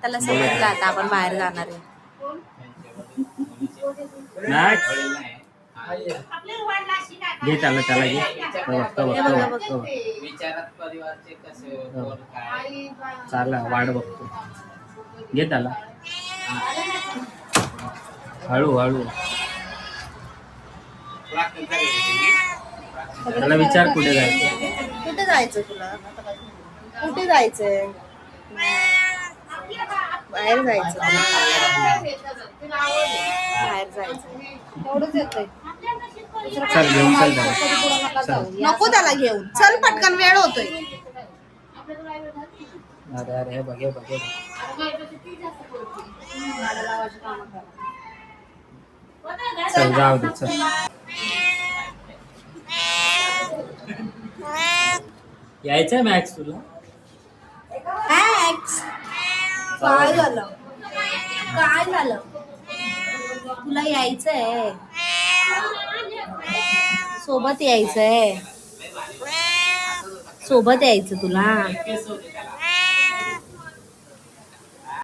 त्याला समजलं आता आपण बाहेर जाणार आहे. घे त्याला घे चालला वाट बघतो. घे त्याला हळू हळू. त्याला विचार कुठे जायचं. कुठे जायचं तुला? कुठे जायचंय? बाहेर जायचं. बाहेर जायचं एवढंच येतंय. चल घेऊन चल. नको त्याला घेऊन चल पटकन वेळ होतोय. अरे अरे बघे बघे चल जाऊ दे चल. यायचंय मॅक्स तुला? मॅक्स काय झालं? काय झालं? तुला यायचंय? सोबत यायचंय? सोबत यायचं तुला?